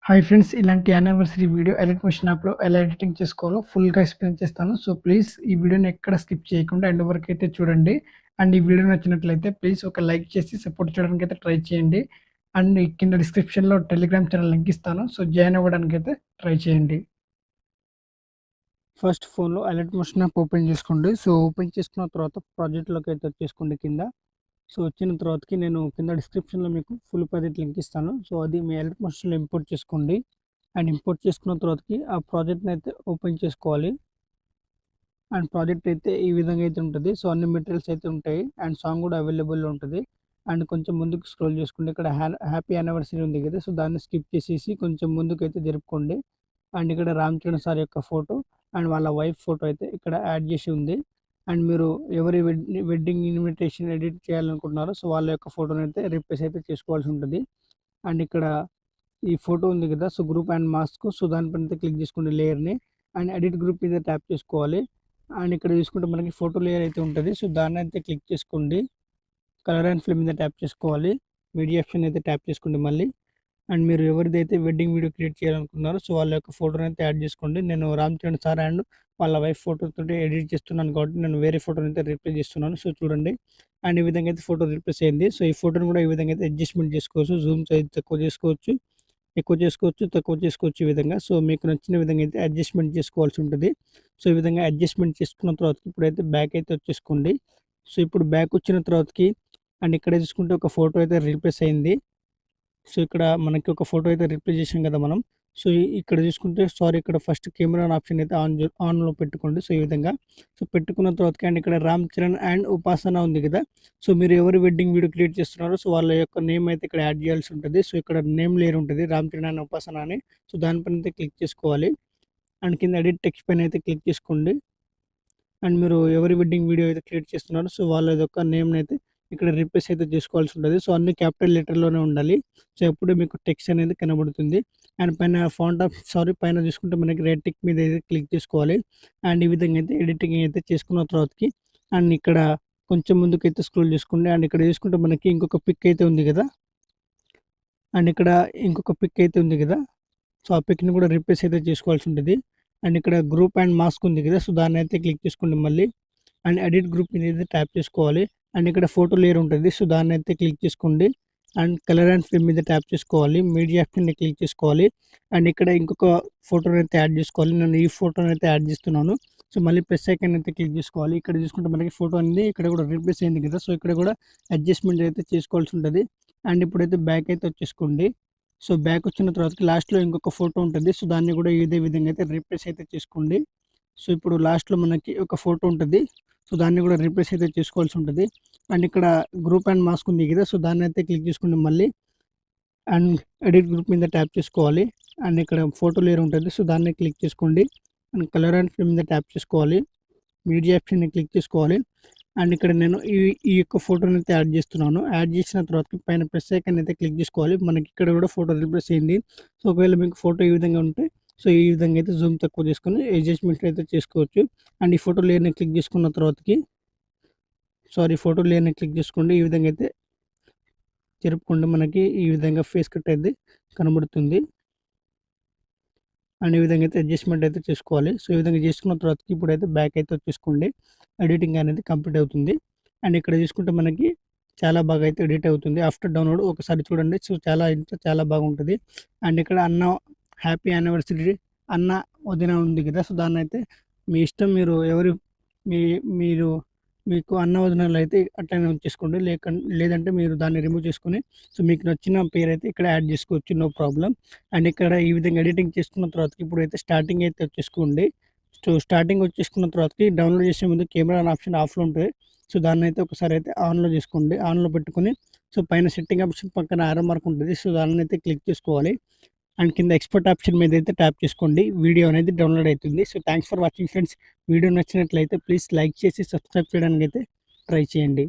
Hi friends, ఇలాంటి anniversary video edit machine యాప్‌లో ఎలా ఎడిటింగ్ చేసుకోవాలో ఫుల్‌గా ఎక్స్‌ప్లెయిన్ చేస్తాను. సో, ప్లీజ్ ఈ వీడియోని ఎక్కడ స్కిప్ చేయకుండా ఎండ్ వరకు అయితే చూడండి. అండ్ ఈ వీడియో నచ్చినట్లయితే ప్లీజ్ ఒక లైక్ చేసి సపోర్ట్ చేయడానికైతే ట్రై చేయండి. అండ్ ఈ కింద డిస్క్రిప్షన్‌లో టెలిగ్రామ్ ఛానల్ లింక్ ఇస్తాను. సో, జాయిన్ అవ్వడానికైతే ట్రై చేయండి. ఫస్ట్ ఫోన్‌లో ఎడిట్ మిషన్ యాప్ ఓపెన్ చేసుకోండి. సో, ఓపెన్ చేసుకున్న తర్వాత ప్రాజెక్ట్‌లోకి అయితే వచ్చేసుకోండి కింద. సో, వచ్చిన తర్వాతకి నేను కింద డిస్క్రిప్షన్‌లో మీకు ఫుల్ ప్రాజెక్ట్ లింక్ ఇస్తాను. సో, అది మీ ఎడిట్ మిషన్‌లో ఇంపోర్ట్ చేసుకోండి. అండ్ ఇంపోర్ట్ చేసుకున్న తర్వాతకి ఆ ప్రాజెక్ట్‌ని అయితే ఓపెన్ చేసుకోవాలి. అండ్ ప్రాజెక్ట్ అయితే ఈ విధంగా అయితే ఉంటుంది. సో, అన్ని మెటీరియల్స్ అయితే ఉంటాయి. అండ్ సాంగ్ కూడా అవైలబుల్‌లో ఉంటుంది. అండ్ కొంచెం ముందుకు స్క్రోల్ చేసుకుంటే ఇక్కడ హ్యాపీ యానివర్సరీ ఉంది కదా! సో, దాన్ని స్కిప్ చేసేసి కొంచెం ముందుకైతే జరుపుకోండి. అండ్ ఇక్కడ రామ్ చరణ్ సార్ యొక్క ఫోటో అండ్ వాళ్ళ వైఫ్ ఫోటో అయితే ఇక్కడ యాడ్ చేసి ఉంది. అండ్ మీరు ఎవరి వెడ్డింగ్ ఇన్విటేషన్ ఎడిట్ చేయాలనుకుంటున్నారో సో, వాళ్ళ యొక్క ఫోటోని అయితే రీప్లేస్ అయితే చేసుకోవాల్సి ఉంటుంది. అండ్ ఇక్కడ ఈ ఫోటో ఉంది కదా! So, group and mask. So, దానిపైన అయితే క్లిక్ చేసుకోండి లేయర్‌ని. అండ్ ఎడిట్ గ్రూప్ మీద ట్యాప్ చేసుకోవాలి. అండ్ ఇక్కడ చూసుకుంటే మనకి ఫోటో లేయర్ అయితే ఉంటది. సో, దాన్నయితే క్లిక్ చేసుకోండి. కలర్ అండ్ ఫిల్ మీద ట్యాప్ చేసుకోవాలి. మీడియా ఆప్షన్ అయితే ట్యాప్ చేసుకోండి మళ్ళీ. అండ్ మీరు ఎవరిదైతే వెడ్డింగ్ వీడియో క్రియేట్ చేయాలనుకున్నారో సో, వాళ్ళ యొక్క ఫోటోని అయితే యాడ్ చేసుకోండి. నేను రామ్ చరణ్ సార్ అండ్ వాళ్ళ వైఫ్ ఫోటోతోటి ఎడిట్ చేస్తున్నాను కాబట్టి నేను వేరే ఫోటోని అయితే రీప్లేస్ చేస్తున్నాను. సో, చూడండి. అండ్ ఈ విధంగా అయితే ఫోటో రీప్లేస్ అయింది. సో, ఈ ఫోటోని కూడా ఈ విధంగా అయితే అడ్జస్ట్‌మెంట్ చేసుకోవచ్చు. జూమ్ సైజ్ తక్కువ చేసుకోవచ్చు. ఎక్కువ చేసుకోవచ్చు, తక్కువ చేసుకోవచ్చు ఈ విధంగా. సో, మీకు నచ్చిన విధంగా అయితే అడ్జస్ట్‌మెంట్ చేసుకోవాల్సి ఉంటది. సో, ఈ విధంగా అడ్జస్ట్‌మెంట్ చేసుకున్న తర్వాతకి ఇప్పుడైతే బ్యాక్ అయితే వచ్చేసుకోండి. సో, ఇప్పుడు బ్యాక్ వచ్చిన తర్వాతకి అండ్ ఇక్కడ చూసుకుంటే ఒక ఫోటో అయితే రీప్లేస్ అయింది. సో, ఇక్కడ మనకి ఒక ఫోటో అయితే రిప్లేస్ చేసాం కదా మనం. సో, ఇక్కడ చూసుకుంటే ఇక్కడ ఫస్ట్ కెమెరా ఆప్షన్ అయితే ఆన్‌లో పెట్టుకోండి. సో, ఈ విధంగా. సో, పెట్టుకున్న తర్వాతకి అండ్ ఇక్కడ రామ్ చరణ్ అండ్ ఉపాసన ఉంది కదా! సో, మీరు ఎవరి వెడ్డింగ్ వీడియో క్రియేట్ చేస్తున్నారో సో, వాళ్ళ యొక్క నేమ్ అయితే ఇక్కడ యాడ్ చేయాల్సి ఉంటది. సో, ఇక్కడ నేమ్ లేయర్ ఉంటది. రామ్ చరణ్ అండ్ ఉపాసన అని. సో, దానిపైన అయితే క్లిక్ చేసుకోవాలి. అండ్ కింద ఎడిట్ టెక్స్ట్ పైన అయితే క్లిక్ చేసుకోండి. అండ్ మీరు ఎవరి వెడ్డింగ్ వీడియో అయితే క్రియేట్ చేస్తున్నారో సో, వాళ్ళ యొక్క నేమ్‌నైతే ఇక్కడ రీప్లేస్ అయితే చేసుకోవాల్సి ఉంటది. సో, అన్ని క్యాపిటల్ లెటర్‌లోనే ఉండాలి. సో, అప్పుడే మీకు టెక్స్ట్ అనేది కనబడుతుంది. అండ్ పైన చూసుకుంటే మనకి రెడ్ టిక్ మీద అయితే క్లిక్ చేసుకోవాలి. అండ్ ఈ విధంగా అయితే ఎడిటింగ్ అయితే చేసుకున్న తర్వాతకి అండ్ ఇక్కడ కొంచెం ముందుకైతే స్క్రోల్ చేసుకోండి. అండ్ ఇక్కడ చూసుకుంటే మనకి ఇంకొక పిక్ అయితే ఉంది కదా! అండ్ ఇక్కడ ఇంకొక పిక్ అయితే ఉంది కదా! సో, ఆ పిక్‌ని కూడా రీప్లేస్ అయితే చేసుకోవాల్సి ఉంటది. అండ్ ఇక్కడ గ్రూప్ అండ్ మాస్క్ ఉంది కదా! సో, దాన్నయితే క్లిక్ చేసుకోండి మళ్ళీ. అండ్ ఎడిట్ గ్రూప్ మీద అయితే ట్యాప్ చేసుకోవాలి. అండ్ ఇక్కడ ఫోటో లేయర్ ఉంటది. సో, దాన్నయితే క్లిక్ చేసుకోండి. అండ్ కలర్ అండ్ ఫిల్ మీద ట్యాప్ చేసుకోవాలి. మీడియా ఆప్షన్‌ని క్లిక్ చేసుకోవాలి. అండ్ ఇక్కడ ఇంకొక ఫోటోనైతే యాడ్ చేసుకోవాలి. నేను ఈ ఫోటోనైతే యాడ్ చేస్తున్నాను. సో, మళ్ళీ ప్లస్ ఐకాన్ అయితే క్లిక్ చేసుకోవాలి. ఇక్కడ చూసుకుంటే మనకి ఫోటో అనేది ఇక్కడ కూడా రీప్లేస్ అయింది కదా! సో, ఇక్కడ కూడా అడ్జస్ట్‌మెంట్ అయితే చేసుకోవాల్సి ఉంటది. అండ్ ఇప్పుడైతే బ్యాక్ అయితే వచ్చేసుకోండి. సో, బ్యాక్ వచ్చిన తర్వాతకి లాస్ట్‌లో ఇంకొక ఫోటో ఉంటది. సో, దాన్ని కూడా ఇదే విధంగా అయితే రీప్లేస్ అయితే చేసుకోండి. సో, ఇప్పుడు లాస్ట్‌లో మనకి ఒక ఫోటో ఉంటది. సో, దాన్ని కూడా రీప్లేస్ అయితే చేసుకోవాల్సి ఉంటది. అండ్ ఇక్కడ గ్రూప్ అండ్ మాస్క్ ఉంది కదా! సో, దాన్నైతే క్లిక్ చేసుకోండి మళ్ళీ. అండ్ ఎడిట్ గ్రూప్ మీద ట్యాప్ చేసుకోవాలి. అండ్ ఇక్కడ ఫోటో లేయర్ ఉంటది. సో, దాన్ని క్లిక్ చేసుకోండి. అండ్ కలర్ అండ్ ఫిల్ మీద ట్యాప్ చేసుకోవాలి. మీడియా ఆప్షన్‌ని క్లిక్ చేసుకోవాలి. అండ్ ఇక్కడ నేను ఈ యొక్క ఫోటోనైతే యాడ్ చేస్తున్నాను. యాడ్ చేసిన తర్వాత పైన ప్లస్ ఐకాన్ అయితే క్లిక్ చేసుకోవాలి. మనకి ఇక్కడ కూడా ఫోటో రీప్లేస్ అయింది. సో, ఒకవేళ మీకు ఫోటో ఈ విధంగా ఉంటే సో, ఈ విధంగా అయితే జూమ్ తక్కువ చేసుకొని అడ్జస్ట్‌మెంట్ అయితే చేసుకోవచ్చు. అండ్ ఈ ఫోటో లేయర్‌ని క్లిక్ చేసుకున్న తర్వాతకి ఫోటో లేయర్‌ని క్లిక్ చేసుకోండి. ఈ విధంగా అయితే జరుపుకోండి. మనకి ఈ విధంగా ఫేస్ కట్ అయితే కనబడుతుంది. అండ్ ఈ విధంగా అయితే అడ్జస్ట్‌మెంట్ అయితే చేసుకోవాలి. సో, ఈ విధంగా చేసుకున్న తర్వాతకి ఇప్పుడైతే బ్యాక్ అయితే వచ్చేసుకోండి. ఎడిటింగ్ అనేది కంప్లీట్ అవుతుంది. అండ్ ఇక్కడ చూసుకుంటే మనకి చాలా బాగా అయితే ఎడిట్ అవుతుంది. ఆఫ్టర్ డౌన్‌లోడ్ ఒకసారి చూడండి. సో, చాలా బాగుంటది. అండ్ ఇక్కడ హ్యాపీ యానివర్సరీ అన్న, వదిన ఉంది కదా! సో, దాన్నైతే మీ ఇష్టం మీరు ఎవరు మీ మీరు మీకు అన్న, వదినలు అయితే అట్లనే ఉంచేసుకోండి. లేదంటే మీరు దాన్ని రిమూవ్ చేసుకొని సో, మీకు నచ్చిన పేరైతే ఇక్కడ యాడ్ చేసుకోవచ్చు. No problem. అండ్ ఇక్కడ ఈ విధంగా ఎడిటింగ్ చేసుకున్న తర్వాతకి ఇప్పుడైతే స్టార్టింగ్ అయితే వచ్చేసుకోండి. సో, స్టార్టింగ్ వచ్చేసుకున్న తర్వాతకి డౌన్‌లోడ్ చేసే ముందు కెమెరా అనే ఆప్షన్ ఆఫ్‌లో ఉంటది. సో, దాన్నైతే ఒకసారి అయితే ఆన్‌లో చేసుకోండి. ఆన్‌లో పెట్టుకొని సో, పైన సెట్టింగ్ ఆప్షన్ పక్కన యారో మార్క్ ఉంటది. సో, దాన్నైతే క్లిక్ చేసుకోవాలి. అండ్ కింద ఎక్స్‌పోర్ట్ ఆప్షన్ మీద అయితే ట్యాప్ చేసుకోండి. వీడియో అనేది డౌన్‌లోడ్ అవుతుంది. So, thanks for watching friends. Video నచ్చినట్లయితే ప్లీజ్ లైక్ చేసి సబ్స్క్రైబ్ చేయడానికైతే ట్రై చేయండి.